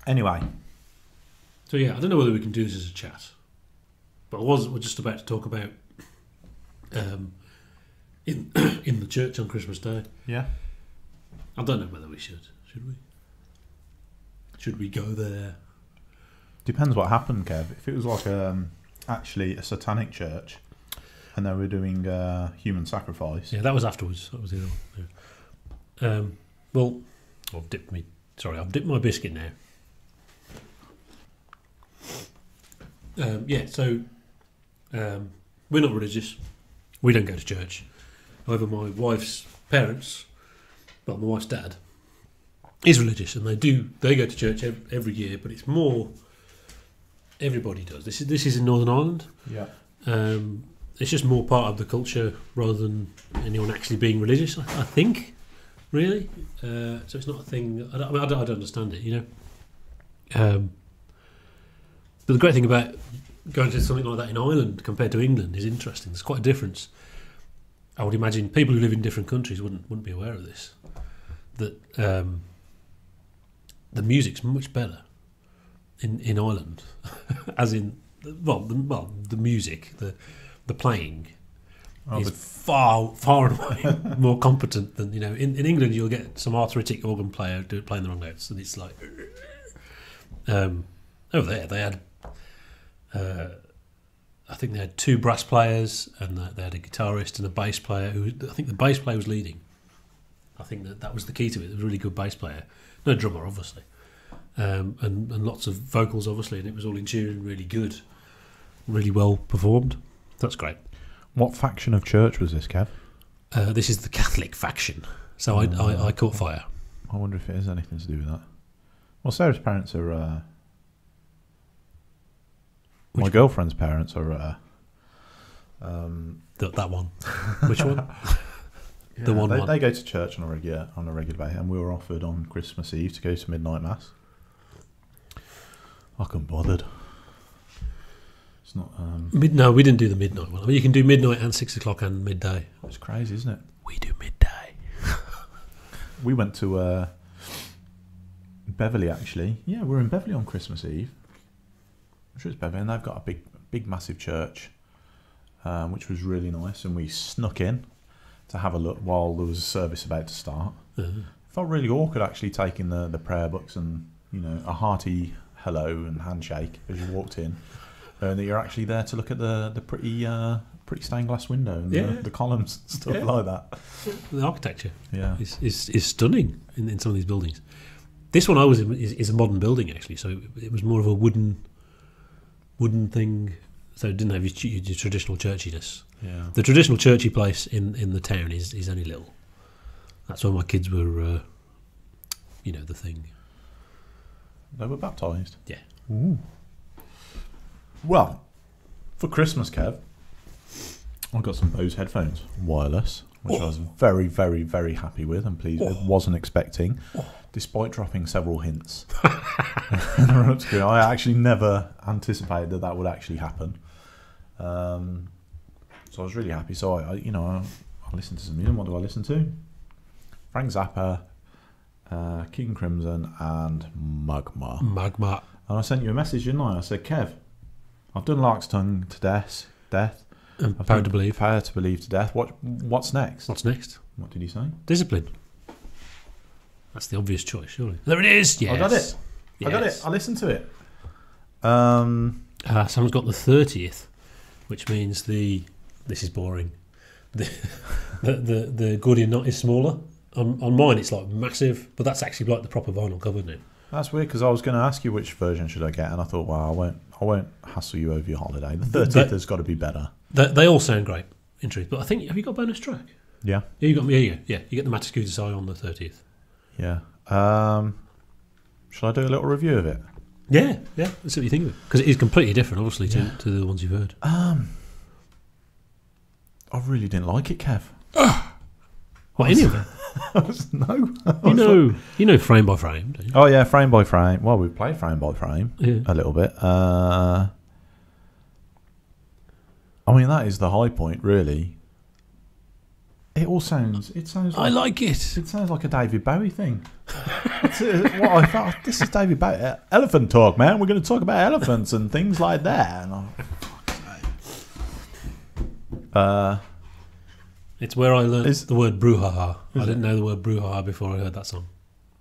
Anyway. So yeah, I don't know whether we can do this as a chat, but we're just about to talk about in the church on Christmas Day. Yeah. I don't know whether we should. Should we? Should we go there? Depends what happened, Kev. If it was like actually a satanic church and they were doing human sacrifice. Yeah, that was afterwards. That was the other one. Yeah. I've dipped my biscuit now. We're not religious. We don't go to church. However, my wife's parents, well, my wife's dad, is religious, and they go to church every year, but it's more everybody does. This is in Northern Ireland. Yeah. It's just more part of the culture rather than anyone actually being religious, I think, really. So it's not a thing. I don't understand it, you know. But the great thing about going to something like that in Ireland compared to England is interesting. There's quite a difference. I would imagine people who live in different countries wouldn't be aware of this. That the music's much better in Ireland, as in the music, the playing is far and away more competent than, you know. In England, you'll get some arthritic organ player playing the wrong notes, and it's like over there they had. I think they had 2 brass players, and they had a guitarist and a bass player. I think the bass player was leading. I think that was the key to it. It was a really good bass player, no drummer, obviously, and lots of vocals, obviously, and it was all in tune, really good, really well performed. That's great. What faction of church was this, Kev? This is the Catholic faction. So I caught fire. I wonder if it has anything to do with that. Well, Sarah's parents are. My girlfriend's parents are. That one. Which one? The one. They go to church on a regular basis, and we were offered on Christmas Eve to go to midnight mass. I couldn't bothered. It's not. No, we didn't do the midnight one. I mean, you can do midnight and 6 o'clock and midday. It's crazy, isn't it? We do midday. We went to Beverley, actually. Yeah, we were in Beverley on Christmas Eve. I'm sure it's Beverley, and they've got a big, massive church, which was really nice. And we snuck in to have a look while there was a service about to start. Uh-huh. Felt really awkward actually taking the prayer books and, you know, a hearty hello and handshake as you walked in, and that you're actually there to look at the pretty stained glass window and the columns and stuff like that. The architecture, is stunning in some of these buildings. This one I was in is a modern building actually, so it was more of a wooden thing, so it didn't have your traditional churchiness. Yeah. The traditional churchy place in the town is only little. That's where my kids were, the thing. They were baptised? Yeah. Ooh. Well, for Christmas, Kev, I got some Bose headphones, wireless, which I was very, very, very happy with and pleased with. Wasn't expecting, despite dropping several hints. I actually never anticipated that would actually happen. So I was really happy. So I listened to some music. What do I listen to? Frank Zappa, King Crimson, and Magma. And I sent you a message, didn't I? I said, Kev, I've done Lark's Tongue to death. Power to Believe. Power to Believe to death. What's next? What's next? What did he say? Discipline. That's the obvious choice, surely. There it is. Yes. I got it. Yes. I got it. I listened to it. Someone's got the 30th, which means this is boring. The Gordian knot is smaller. On mine, it's like massive, but that's actually like the proper vinyl cover now. That's weird because I was going to ask you which version should I get, and I thought, well, I won't hassle you over your holiday. The 30th has got to be better. They all sound great, in truth. But I think, have you got a bonus track? Yeah. Yeah, you got me. Yeah, you get the Matascuda Eye on the 30th. Yeah. Shall I do a little review of it? Yeah. That's what you think of it, because it is completely different, obviously, to the ones you've heard. I really didn't like it, Kev. What, any of it? No. You know frame by frame, don't you? Oh yeah, frame by frame. Well, we've played frame by frame a little bit. I mean, that is the high point, really. It all sounds. It sounds. I like it. It sounds like a David Bowie thing. What I thought. This is David Bowie. Elephant talk, man. We're going to talk about elephants and things like that. And it's where I learned the word brouhaha. I didn't know the word brouhaha before I heard that song.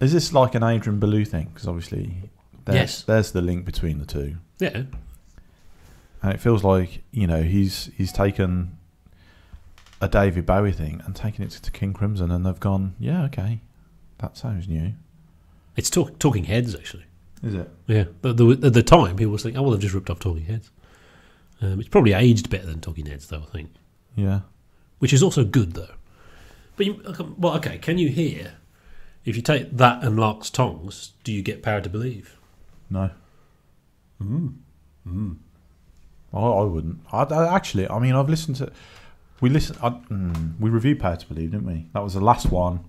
Is this like an Adrian Belew thing? Because obviously, there's the link between the two. Yeah. And it feels like, you know, he's taken a David Bowie thing and taken it to King Crimson, and they've gone, yeah, okay, that sounds new. It's Talking Heads, actually. Is it? Yeah. But at the time, people were thinking, oh, well, they've just ripped off Talking Heads. It's probably aged better than Talking Heads, though, I think. Yeah. Which is also good, though. But, can you hear, if you take that and Lark's Tongues, do you get Power to Believe? No. I wouldn't. Actually, I mean, I've listened to... We reviewed Power to Believe, didn't we? That was the last one,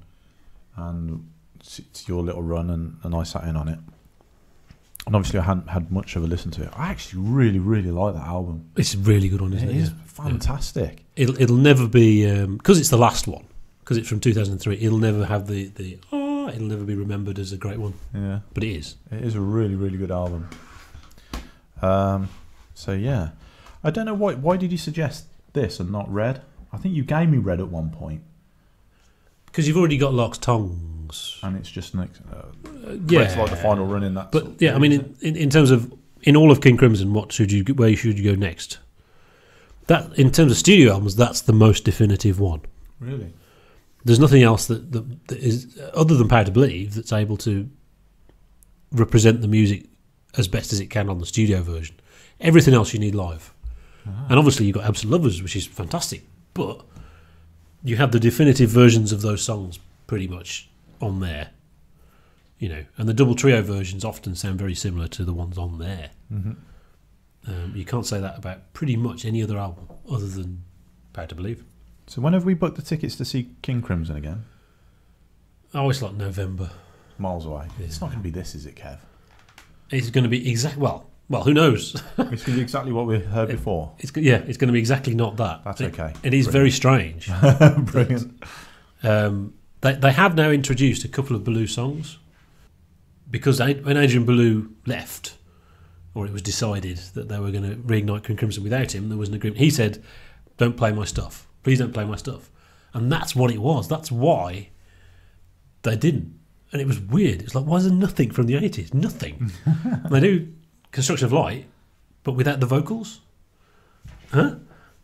and it's your little run, and I sat in on it. And obviously I hadn't had much of a listen to it. I actually really, really like that album. It's a really good one, isn't it? It is fantastic. Yeah. It'll never be... Because it's the last one, because it's from 2003, it'll never have it'll never be remembered as a great one. Yeah. But it is. It is a really, really good album. So, yeah. I don't know why did you suggest this and not Red? I think you gave me Red at one point. Because you've already got Lark's Tongues. And it's just next... Red's like the final run in that. But, I mean, in terms of... In all of King Crimson, where should you go next? That, in terms of studio albums, that's the most definitive one. Really? There's nothing else that is, other than Power to Believe, that's able to represent the music as best as it can on the studio version. Everything else you need live. And obviously you've got Absolute Lovers, which is fantastic, but you have the definitive versions of those songs pretty much on there, you know, and the double trio versions often sound very similar to the ones on there. You can't say that about pretty much any other album other than Power to Believe. So when have we booked the tickets to see King Crimson again? Oh, it's like November. Miles away. Yeah. It's not going to be this, is it, Kev? It's going to be well, who knows? It's going to be exactly what we heard before. It's going to be exactly not that. That's okay. It is very strange. Brilliant. They have now introduced a couple of Belew songs because when Adrian Belew left, or it was decided that they were going to reignite King Crimson without him, there was an agreement. He said, "Don't play my stuff. Please don't play my stuff." And that's what it was. That's why they didn't. And it was weird. It's like, why is there nothing from the 80s? Nothing. They do Construction of Light, but without the vocals. Huh?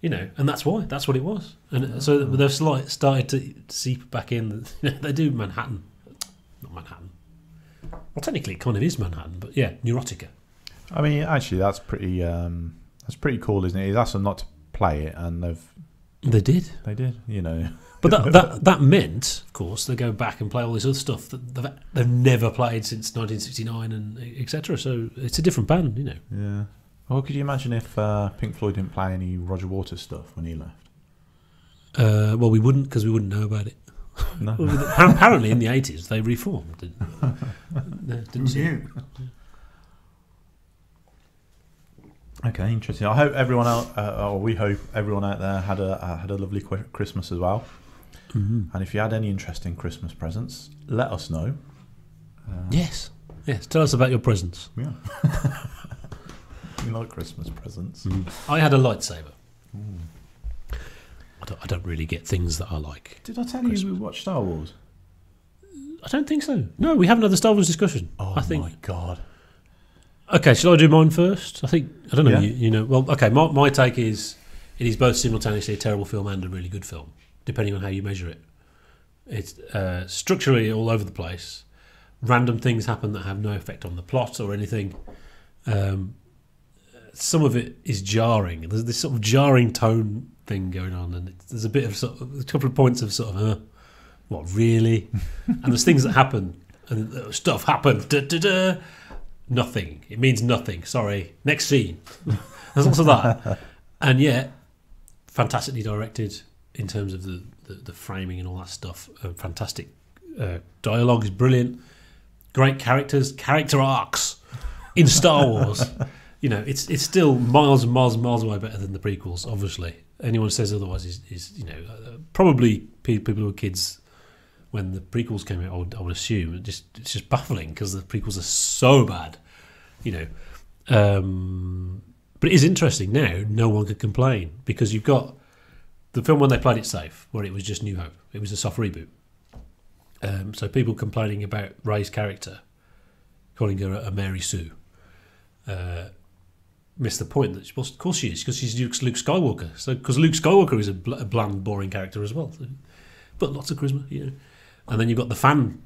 You know, and that's why. That's what it was. And so they've started to seep back in. They do Manhattan. Not Manhattan. Well, technically it kind of is Manhattan, but yeah, Neurotica. I mean, actually, that's pretty cool, isn't it? He's asked them not to play it, and They did, you know. But that meant, of course, they go back and play all this other stuff that they've never played since 1969 and etc. So it's a different band, you know. Yeah. Well, could you imagine if Pink Floyd didn't play any Roger Waters stuff when he left? Well, we wouldn't, because we wouldn't know about it. No. Apparently, in the 80s, they reformed. Didn't you? Okay, interesting. I hope everyone we hope everyone out there had a lovely Christmas as well. Mm-hmm. And if you had any interesting Christmas presents, let us know. Yes. Tell us about your presents. Yeah. You like Christmas presents? I had a lightsaber. I don't really get things that I like. Did I tell you we watched Star Wars? I don't think so. No, we haven't had the Star Wars discussion. Oh, I think. My God. Okay, shall I do mine first? I don't know. Yeah. You know. Well, okay. My take is it is both simultaneously a terrible film and a really good film, depending on how you measure it. It's structurally all over the place. Random things happen that have no effect on the plot or anything. Some of it is jarring. There's this sort of jarring tone thing going on, and there's a bit of a couple of points of sort of, what, really? And there's things that happen, and stuff happens. Nothing. It means nothing. Sorry. Next scene. There's also that, and yet fantastically directed in terms of the framing and all that stuff. Fantastic dialogue is brilliant. Great characters, character arcs in Star Wars. you know, it's still miles and miles and miles away better than the prequels. Obviously, anyone who says otherwise is you know, probably people who were kids when the prequels came out. I would assume it's just baffling because the prequels are so bad, you know. But it is interesting now. No one could complain because you've got the film when they played it safe, where it was just New Hope. It was a soft reboot. So people complaining about Rey's character, calling her a Mary Sue, missed the point that, of course she is, because she's Luke Skywalker. So because Luke Skywalker is a bland, boring character as well, so, but lots of charisma, you know. And then you've got the fan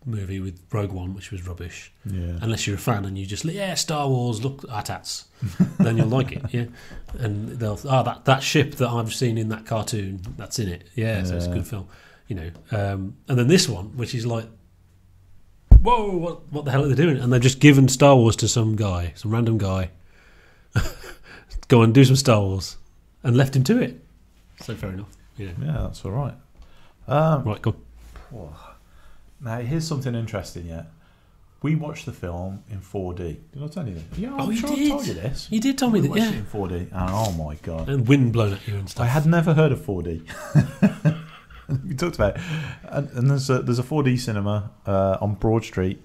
movie with Rogue One, which was rubbish. Yeah. Unless you're a fan and you just Star Wars, look at then you'll like it. Yeah. And they'll that ship that I've seen in that cartoon, that's in it. Yeah. So it's a good film, you know. And then this one, which is like, whoa, what the hell are they doing? And they've just given Star Wars to some random guy. Go and do some Star Wars, and left him to it. So fair enough. Yeah. Yeah, that's all right. Right, go. Now, here's something interesting. Yeah, we watched the film in 4D. Did I tell you that? Yeah, I'm sure I told you this. You did tell me we that. Watched Yeah. it in 4D, and oh my god, and wind blown at you and stuff. I had never heard of 4D. We talked about it. And there's a 4D cinema on Broad Street,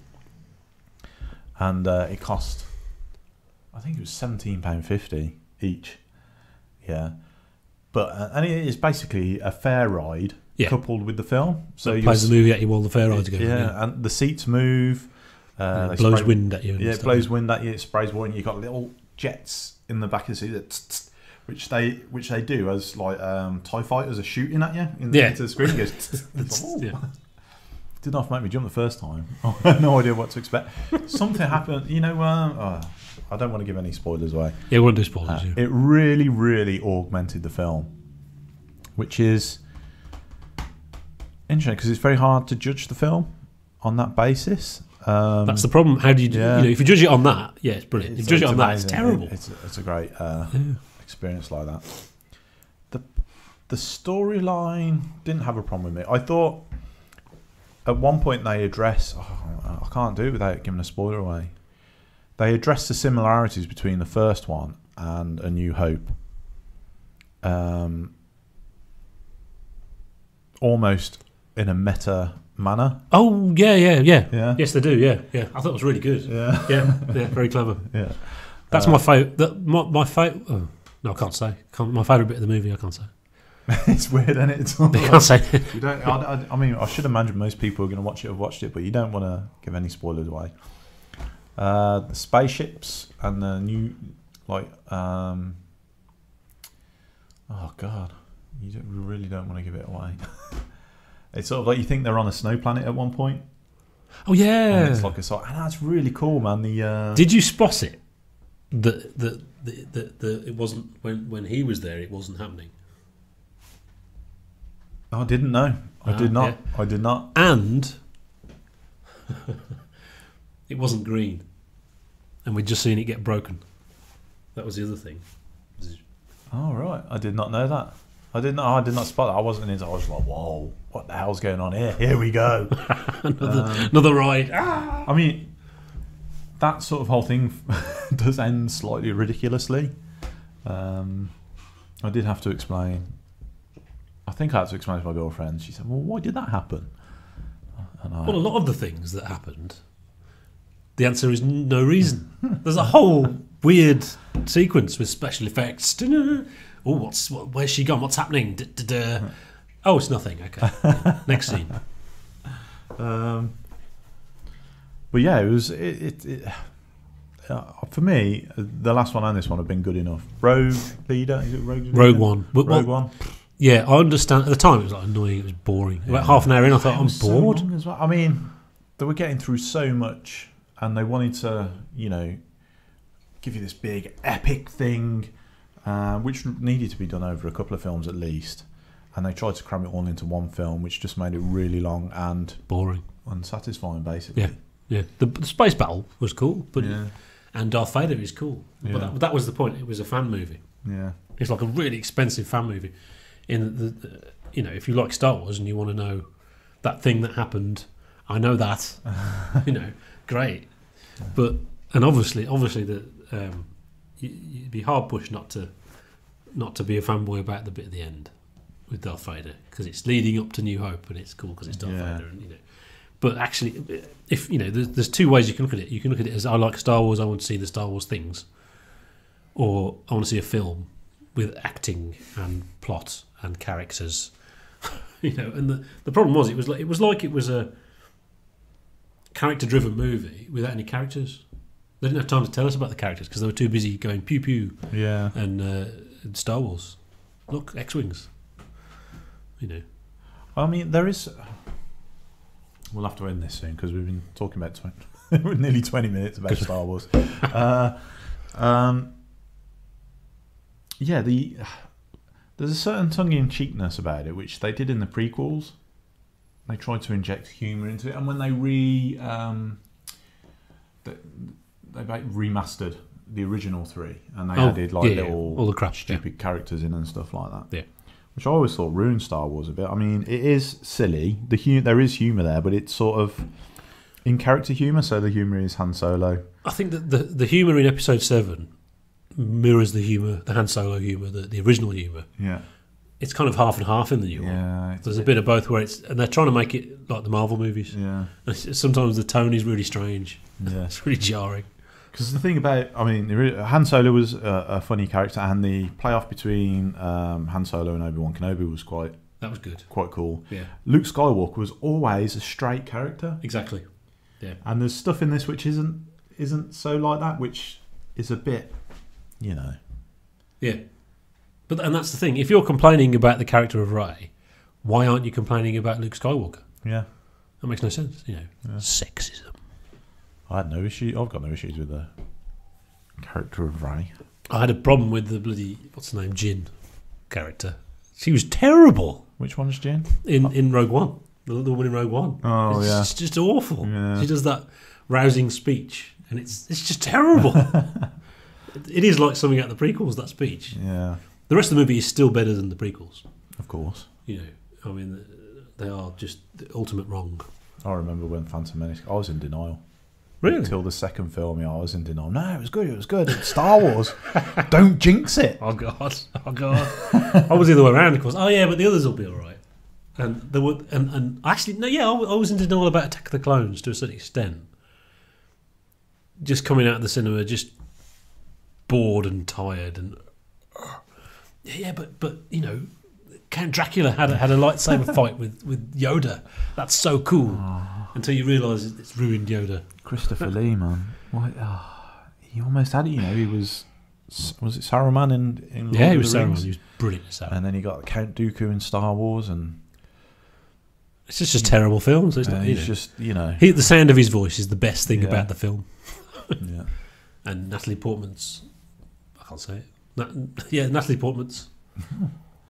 and it cost, I think it was £17.50 each. Yeah, but and it is basically a fair ride. Yeah. Coupled with the film, so it plays the movie at you while the fair ride's going. Yeah, and the seats move. It blows wind at you. Yeah, it blows wind at you. It sprays water, and you've got little jets in the back of the seat that which they do as like TIE fighters are shooting at you into the screen. It goes, didn't have to make me jump the first time. I had no idea what to expect. Something happened. You know, I don't want to give any spoilers away. Yeah, we won't do spoilers. It really, really augmented the film, which is interesting because it's very hard to judge the film on that basis. That's the problem. How do you, you know, if you judge it on that, yeah, it's brilliant. If you judge it on amazing. That, it's terrible. It's a great experience like that. The storyline didn't have a problem with me. I thought at one point they address. I can't do it without giving a spoiler away. They address the similarities between the first one and A New Hope. Almost in a meta manner. Oh yeah. Yes, they do. Yeah. I thought it was really good. Yeah, very clever. Yeah, that's my favourite. My favourite. Oh, no, I can't say. My favourite bit of the movie. I can't say. It's weird, isn't it? It's I can't say. You don't. I mean, I should imagine most people who are going to watch it have watched it, but you don't want to give any spoilers away. The spaceships and the new oh god. We really don't want to give it away. It's sort of like you think they're on a snow planet at one point. Oh yeah, and it's like and that's really cool, man. Did you spot it? The it wasn't when he was there. It wasn't happening. I didn't know. I did not. Yeah. I did not. And it wasn't green, and we'd just seen it get broken. That was the other thing. Oh right, I did not know that. I did not spot that. I wasn't into. I was like, "Whoa, what the hell's going on here? Here we go, another ride." I mean, that sort of whole thing does end slightly ridiculously. I did have to explain. I think I had to explain to my girlfriend. She said, "Well, why did that happen?" Well, a lot of the things that happened, the answer is no reason. There's a whole weird sequence with special effects. Oh, where's she gone? What's happening? Oh, it's nothing. Okay. Next scene. But yeah, it was for me. The last one and this one have been good enough. Rogue Leader, is it Rogue Leader? Rogue One. Rogue One. Yeah, I understand. At the time, it was like annoying. It was boring. About half an hour in, I thought I'm bored. So long as well. I mean, they were getting through so much, and they wanted to, give you this big epic thing. Which needed to be done over a couple of films at least, and they tried to cram it all into one film, which just made it really long and boring, unsatisfying, basically. Yeah. The space battle was cool, but and Darth Vader is cool, but that was the point. It was a fan movie. Yeah, it's like a really expensive fan movie. In if you like Star Wars and you want to know that thing that happened, I know that, great, but obviously the. you'd be hard pushed not to be a fanboy about the bit at the end with Darth Vader, because it's leading up to New Hope and it's cool because it's Darth Vader, and But actually, if there's two ways you can look at it. You can look at it as, I like Star Wars, I want to see the Star Wars things, or I want to see a film with acting and plot and characters. And the problem was it was like a character-driven movie without any characters. They didn't have time to tell us about the characters because they were too busy going pew pew. Yeah. And Star Wars, look, X-wings. I mean, there is. We'll have to end this soon because we've been talking about nearly 20 minutes about Star Wars. There's a certain tongue-in-cheekness about it, which they did in the prequels. They tried to inject humour into it, and when they remastered the original 3, and they added little all the crap, stupid characters in and stuff like that. Yeah. Which I always thought ruined Star Wars a bit. I mean, it is silly. There is humour there, but it's sort of in character humour. So the humour is Han Solo. I think that the humour in Episode 7 mirrors the Han Solo humour, the original humour. Yeah. It's kind of half and half in the new one. There's a bit of both where and they're trying to make it like the Marvel movies. Yeah. And sometimes the tone is really strange. Yeah. It's really jarring. Because the thing about, Han Solo was a funny character, and the playoff between Han Solo and Obi-Wan Kenobi was quite cool. Yeah. Luke Skywalker was always a straight character. Exactly. Yeah. And there's stuff in this which isn't so like that, which is a bit, Yeah. And that's the thing. If you're complaining about the character of Rey, why aren't you complaining about Luke Skywalker? Yeah. That makes no sense. Sexism. I've got no issues with the character of Rey. I had a problem with the bloody, what's her name, Jin character. She was terrible. Which one's Jin? In Rogue One. The woman in Rogue One. Oh, it's just awful. Yeah. She does that rousing speech, and it's just terrible. It is like something out of the prequels, that speech. Yeah. The rest of the movie is still better than the prequels. Of course. They are just the ultimate wrong. I remember when Phantom Menace, I was in denial. Really? Until the second film, I was in denial. No, it was good. It's Star Wars. Don't jinx it. Oh, God. I was the other way around, of course. Oh, yeah, but the others will be all right. And there were, and actually, no, yeah, I was in denial about Attack of the Clones to a certain extent. Just coming out of the cinema, just bored and tired, and but Count Dracula had a lightsaber fight with Yoda. That's so cool. Until you realise it's ruined Yoda. Christopher Lee, man. He almost had it. He was it Saruman in Lord he of was the Saruman. Rings? He was brilliant at Saruman. And then he got Count Dooku in Star Wars, and it's just terrible films. It's not, he's just the sound of his voice is the best thing about the film. Yeah. And Natalie Portman's, I can't say it. Natalie Portman's